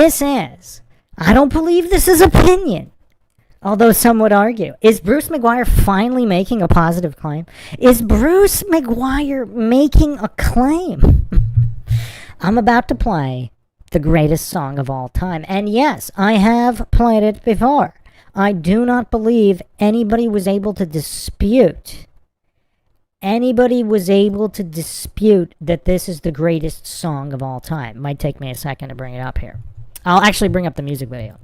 This is, I don't believe this is opinion, although some would argue, is Bruce McGuire finally making a positive claim? Is Bruce McGuire making a claim? I'm about to play the greatest song of all time. And yes, I have played it before. I do not believe anybody was able to dispute that this is the greatest song of all time. Might take me a second to bring it up here. I'll actually bring up the music video.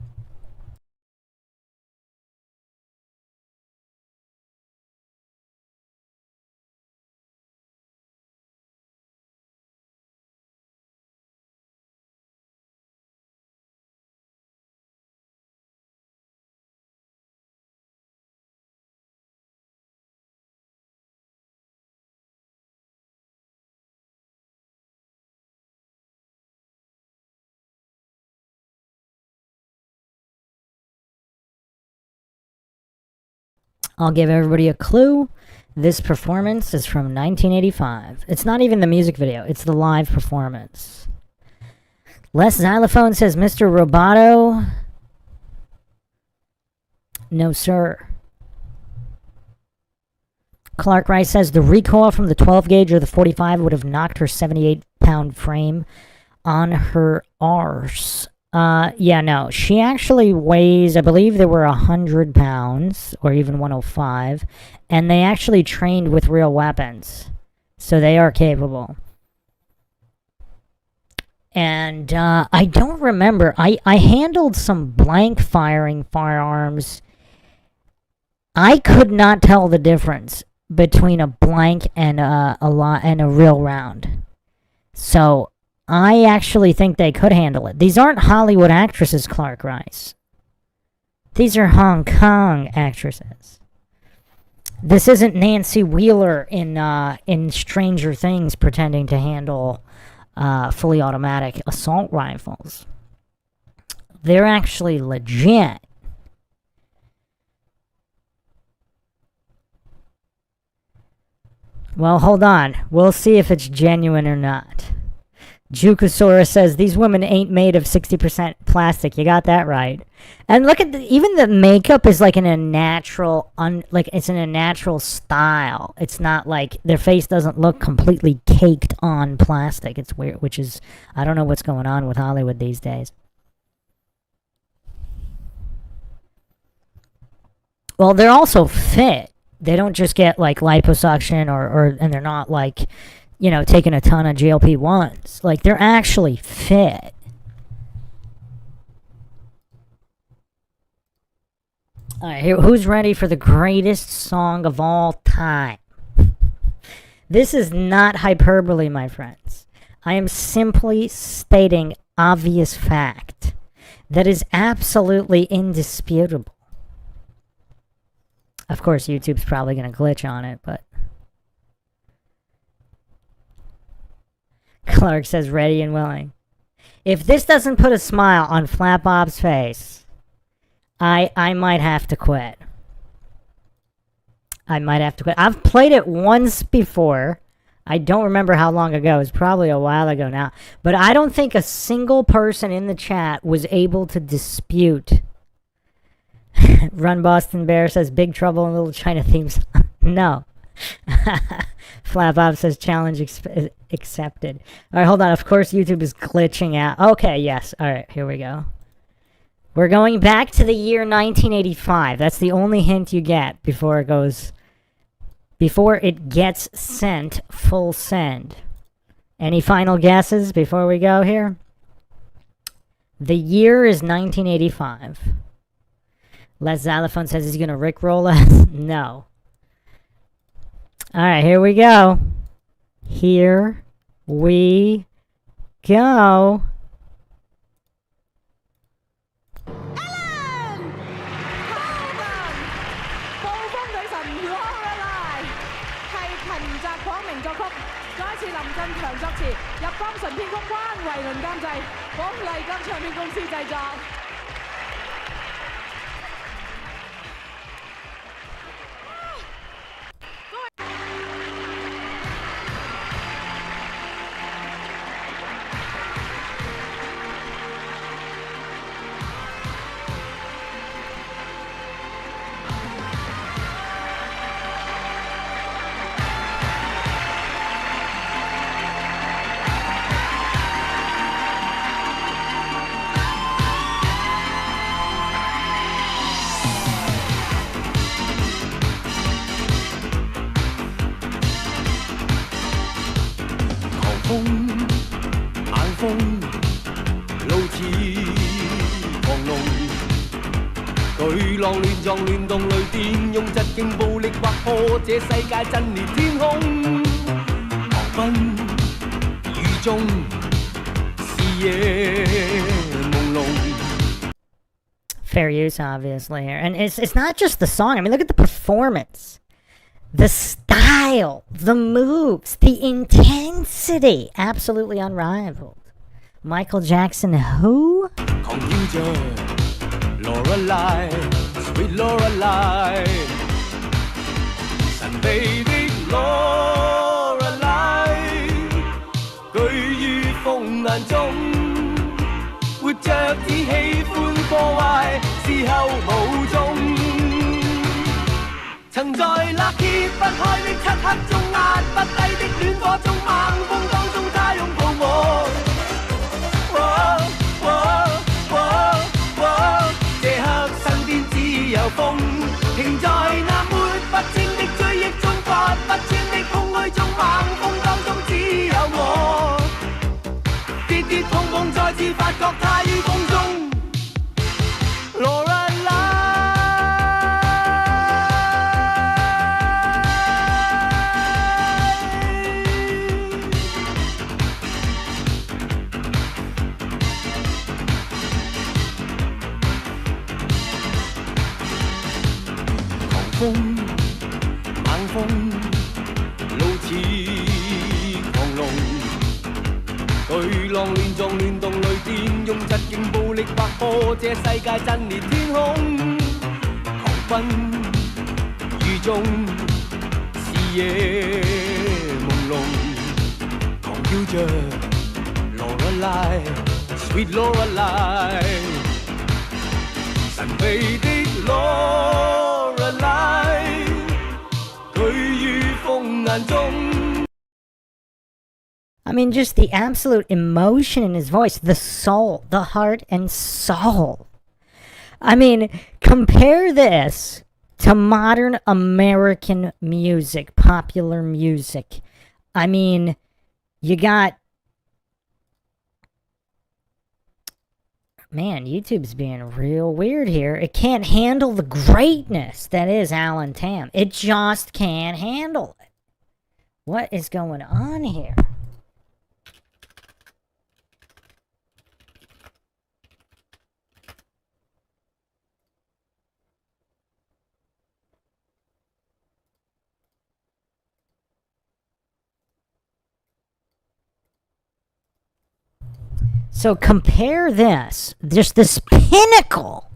I'll give everybody a clue. This performance is from 1985. It's not even the music video, it's the live performance. Les Xylophone says, Mr. Roboto. No, sir. Clark Rice says, the recoil from the 12 gauge or the 45 would have knocked her 78-pound frame on her arse. Yeah, no. She actually weighs, I believe there were 100 pounds, or even 105, and they actually trained with real weapons. So they are capable. And I don't remember. I handled some blank firing firearms. I could not tell the difference between a blank and a real round. So I actually think they could handle it. These aren't Hollywood actresses, Clark Rice. These are Hong Kong actresses. This isn't Nancy Wheeler in Stranger Things pretending to handle fully automatic assault rifles. They're actually legit. Well, hold on. We'll see if it's genuine or not. Jukusaurus says, these women ain't made of 60% plastic. You got that right. And look at even the makeup is like in a natural, it's in a natural style. It's not like their face doesn't look completely caked on plastic. It's weird, which is, I don't know what's going on with Hollywood these days. Well, they're also fit. They don't just get like liposuction and they're not like, you know, taking a ton of GLP-1s. Like, they're actually fit. Alright, here, who's ready for the greatest song of all time? This is not hyperbole, my friends. I am simply stating obvious fact that is absolutely indisputable. Of course, YouTube's probably going to glitch on it, but Clark says ready and willing. If this doesn't put a smile on Flat Bob's face, I might have to quit. I might have to quit. I've played it once before. I don't remember how long ago. It was probably a while ago now. But I don't think a single person in the chat was able to dispute. Run Boston Bear says Big Trouble in Little China themes. No. Flat Bob says challenge accepted. All right, hold on. Of course, YouTube is glitching out. Okay, yes. All right, here we go. We're going back to the year 1985. That's the only hint you get before it gets sent full send. Any final guesses before we go here? The year is 1985. Les Xylophone says he's going to rickroll us. No. All right, here we go. Here we go. 狂龍，巨浪亂撞亂動雷電，用疾勁暴力劃破這世界震裂天空，狂奔雨中視野朦朧。Fair use, obviously, here. And it's not just the song. I mean, look at the performance. The style, the moves, the intensity. Absolutely unrivaled. Michael Jackson, who? 狂跳着 Lorelei Sweet Lorelei 神秘的 Lorelei 居於風眼中活着只喜歡破壞事後無蹤曾在那揭不開的漆黑中壓不低的戀火中猛風當中他擁抱我這刻身邊只有風停在那抹不清的追憶中發不穿的空虛中猛風當中只有我跌跌碰碰再次發覺他於風中 Lorelei 狂風猛風路似狂龍巨浪亂撞亂動雷電用疾勁暴力劃破這世界震裂天空狂奔雨中視野朦朧狂叫着 Lorelei Sweet Lorelei 神秘的 Lorelei 居於風眼中 I mean, just the absolute emotion in his voice, the soul, the heart and soul. I mean, compare this to modern American music, popular music. I mean, you got... Man, YouTube's being real weird here. It can't handle the greatness that is Alan Tam. It just can't handle it. What is going on here? So compare this, just this pinnacle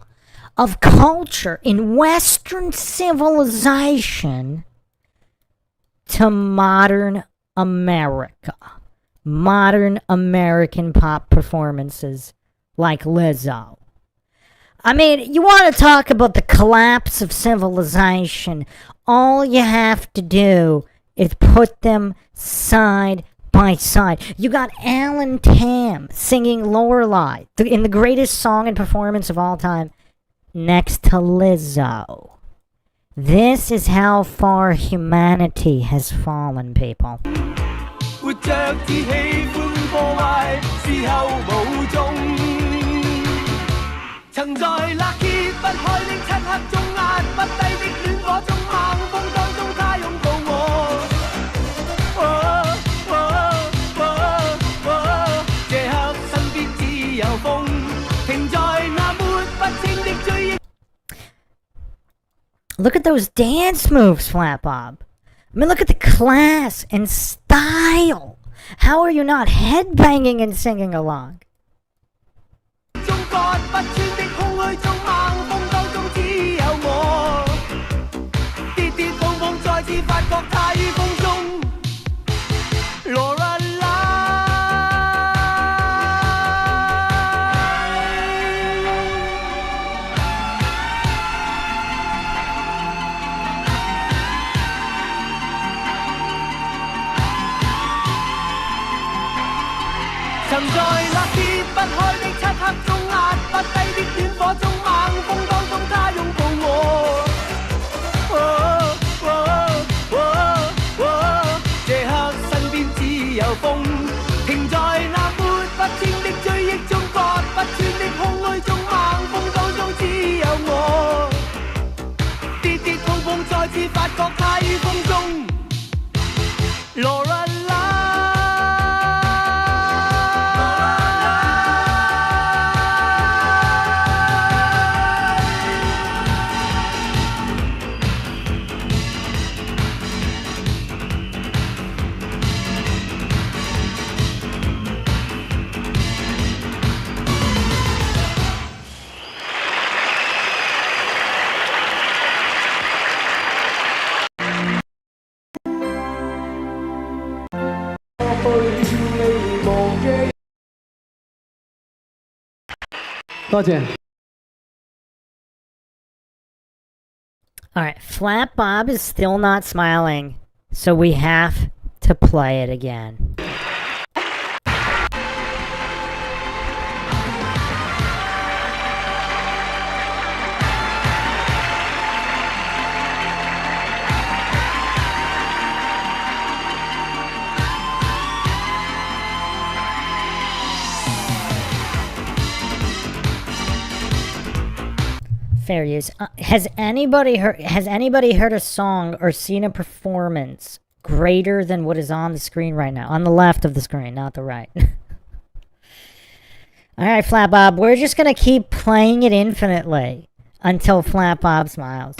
of culture in Western civilization to modern America. Modern American pop performances like Lizzo. I mean, you want to talk about the collapse of civilization. All you have to do is put them side by side. You got Alan Tam singing Lorelei in the greatest song and performance of all time next to Lizzo. This is how far humanity has fallen, people. Look at those dance moves, Flat Bob. I mean, look at the class and style. How are you not headbanging and singing along? Sometimes 發覺他於風中。多謝。All right, Flat Bob is still not smiling, so we have to play it again. Fair use. Has anybody heard a song or seen a performance greater than what is on the screen right now? On the left of the screen, not the right. All right, Flat Bob, we're just gonna keep playing it infinitely until Flat Bob smiles.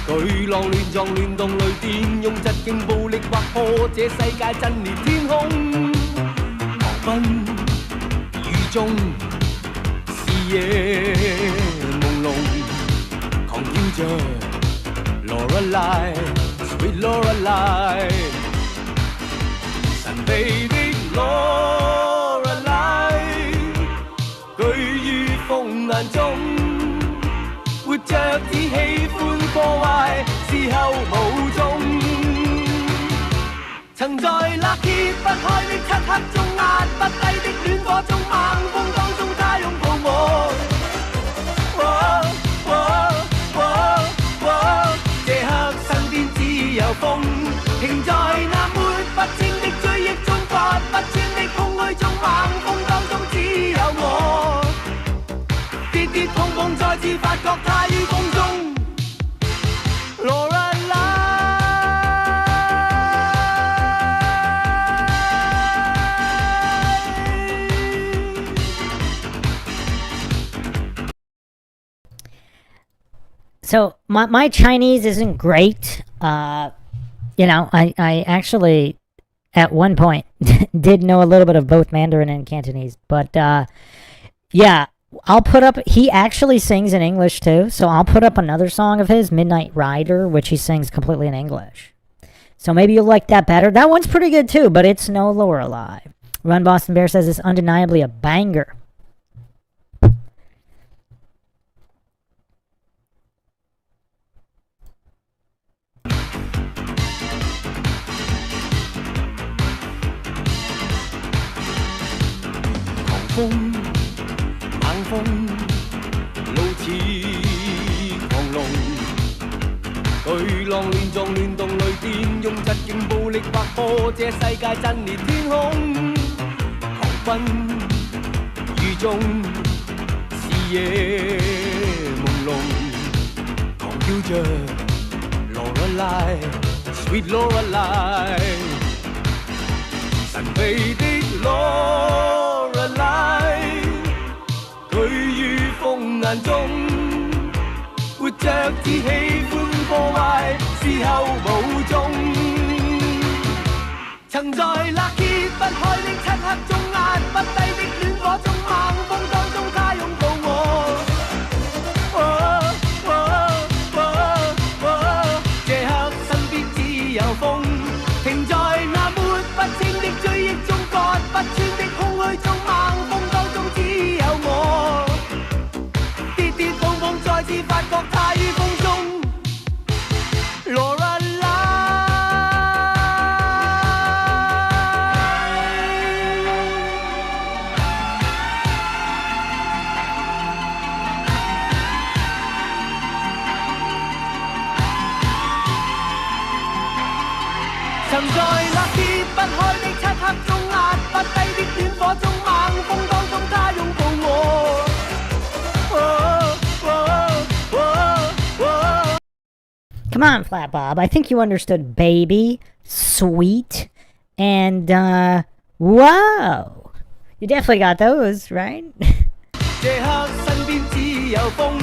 巨浪亂撞亂動雷電，用疾勁暴力劃破這世界震裂天空。狂奔雨中，視野朦朧，狂叫着 Lorelei Sweet Lorelei， 神秘的 Lorelei， 居於風眼中。活着只喜歡破壞，事後無蹤。曾在那揭不開的漆黑中，壓不低的戀火中，猛風當中，他擁抱我。這刻身邊只有風，停在那抹不清的追憶中，拔不穿的空虛中，猛風當中只有我。跌跌碰碰，再次發覺他於風中。Lorelei， So my Chinese isn't great. You know, I actually at one point did know a little bit of both Mandarin and Cantonese, but yeah. I'll put up, he actually sings in English too, so I'll put up another song of his, Midnight Rider, which he sings completely in English. So maybe you'll like that better. That one's pretty good too, but it's no Lorelei. Run Boston Bear says it's undeniably a banger. Lorelei Sweet Lorelei， 神秘的 Lorelei， 居於風眼中，活着只喜歡破壞，事後無蹤。曾在那揭不開的漆黑中，壓不低的戀火中，猛風當中，他擁抱我。這刻身邊只有風，停在那抹不清的追憶中，割不穿的空虛中，猛風當中只有我。跌跌碰碰，再次發覺他於風中。曾在那揭不開的漆黑中，壓不低 Come on, Flat Bob. I think you understood baby, sweet, and, whoa. You definitely got those, right? 這刻身邊只有風，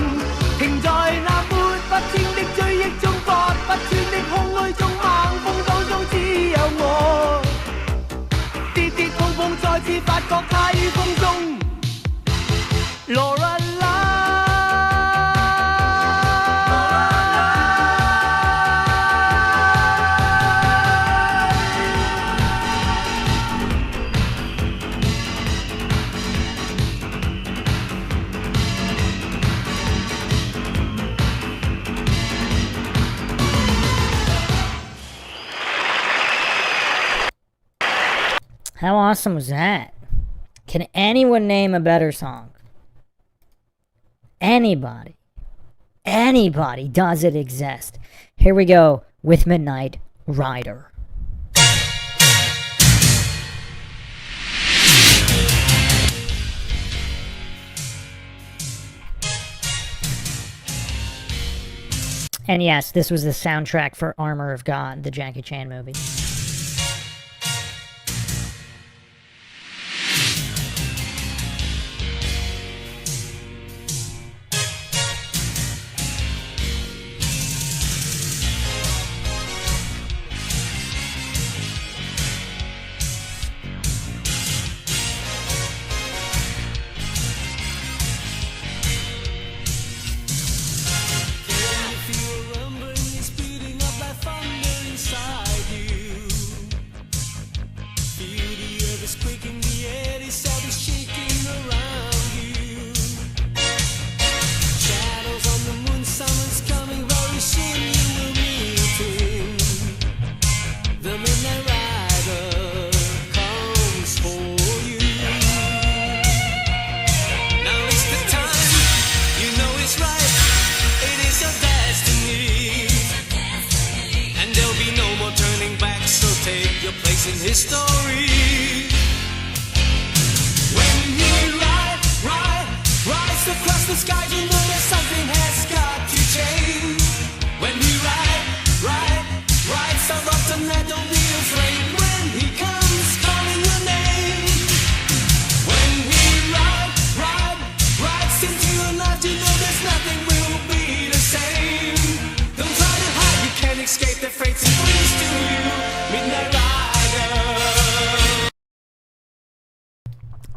停在那抹不清的追憶中，割不穿的空虛中，猛風當中只有我，跌跌碰碰再次發覺太風中。Lorelei。How awesome was that? Can anyone name a better song? Anybody. Anybody. Does it exist? Here we go with Midnight Rider. And yes, this was the soundtrack for Armor of God, the Jackie Chan movie.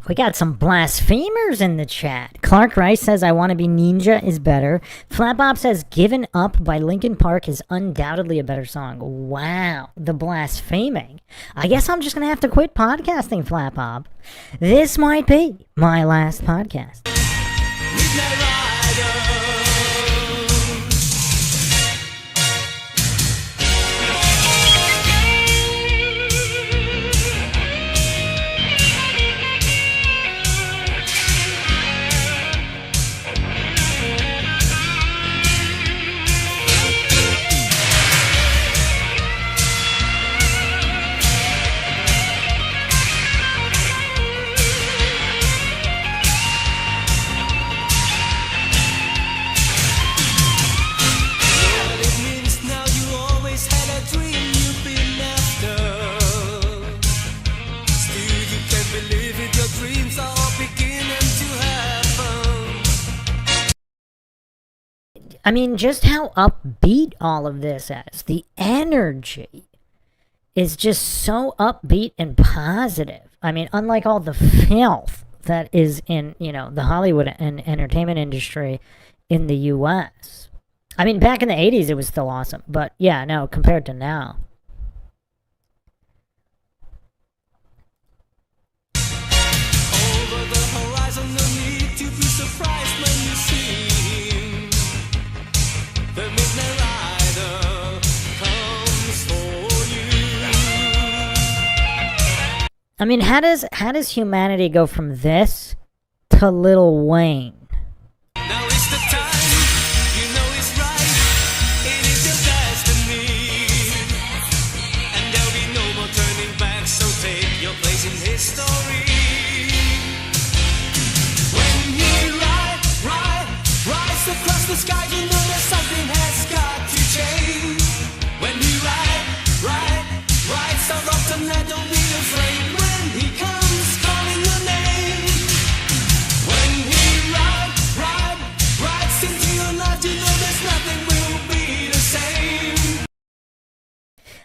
We got some blasphemers in the chat. Clark Rice says, I Want to Be Ninja is better. Flat Bob says, Given Up by Linkin Park is undoubtedly a better song. Wow, the blaspheming. I guess I'm just going to have to quit podcasting, Flat Bob. This might be my last podcast. I mean, just how upbeat all of this is. The energy is just so upbeat and positive. I mean, unlike all the filth that is in, you know, the Hollywood and entertainment industry in the U.S. I mean, back in the 80s, it was still awesome. But, yeah, no, compared to now. Over the horizon, no need to be surprised when you see the Midnight Rider comes for you. I mean, how does humanity go from this to Lil Wayne? Now is the time, you know it's right. It is your destiny, and there'll be no more turning back. So take your place in history. When you rise across the sky, you know that something has got to change.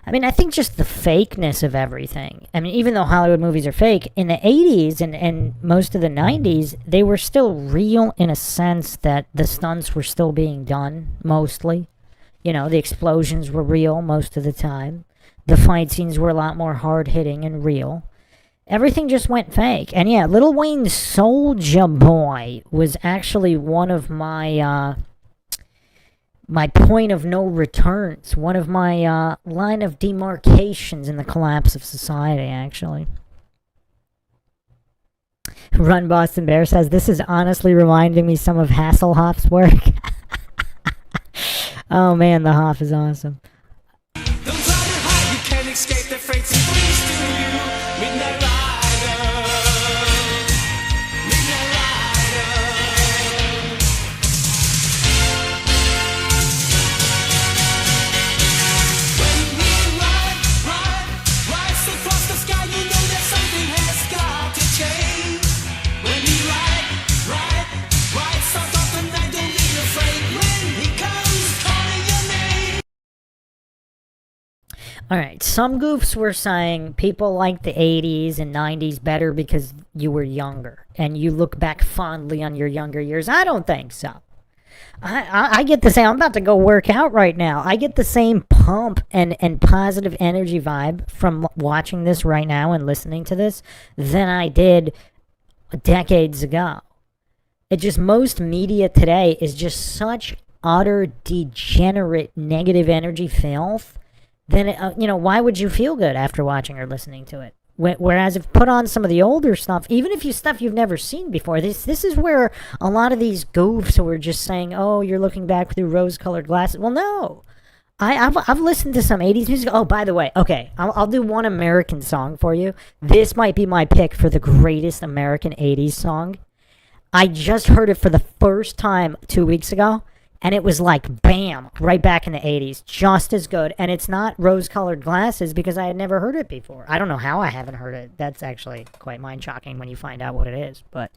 I mean, I think just the fakeness of everything. I mean, even though Hollywood movies are fake, in the 80s and most of the 90s, they were still real in a sense that the stunts were still being done, mostly. You know, the explosions were real most of the time. The fight scenes were a lot more hard-hitting and real. Everything just went fake. And yeah, Lil Wayne's Soulja Boy was actually one of my my point of no returns, one of my line of demarcations in the collapse of society, actually. Run Boston Bear says, this is honestly reminding me some of Hasselhoff's work. Oh man, the Hoff is awesome. Don't try to hide, you can't escape the fate that brings to you. Midnight Rider, Midnight Rider. When we rise across the sky, you know that something has got to change. When we ride, start off the night, don't be afraid. When he comes calling your name. Alright, some goofs were saying people like the 80s and 90s better because you were younger and you look back fondly on your younger years. I don't think so. I get the same. I'm about to go work out right now. I get the same pump and positive energy vibe from watching this right now and listening to this than I did decades ago. It just, most media today is just such utter degenerate negative energy filth. Then, why would you feel good after watching or listening to it? Whereas if put on some of the older stuff, even if stuff you've never seen before, this is where a lot of these goofs who are just saying, oh, you're looking back through rose-colored glasses. Well, no. I've listened to some 80s music. Oh, by the way, okay, I'll do one American song for you. This might be my pick for the greatest American 80s song. I just heard it for the first time 2 weeks ago. And it was like, bam, right back in the 80s. Just as good. And it's not rose-colored glasses because I had never heard it before. I don't know how I haven't heard it. That's actually quite mind-shocking when you find out what it is. But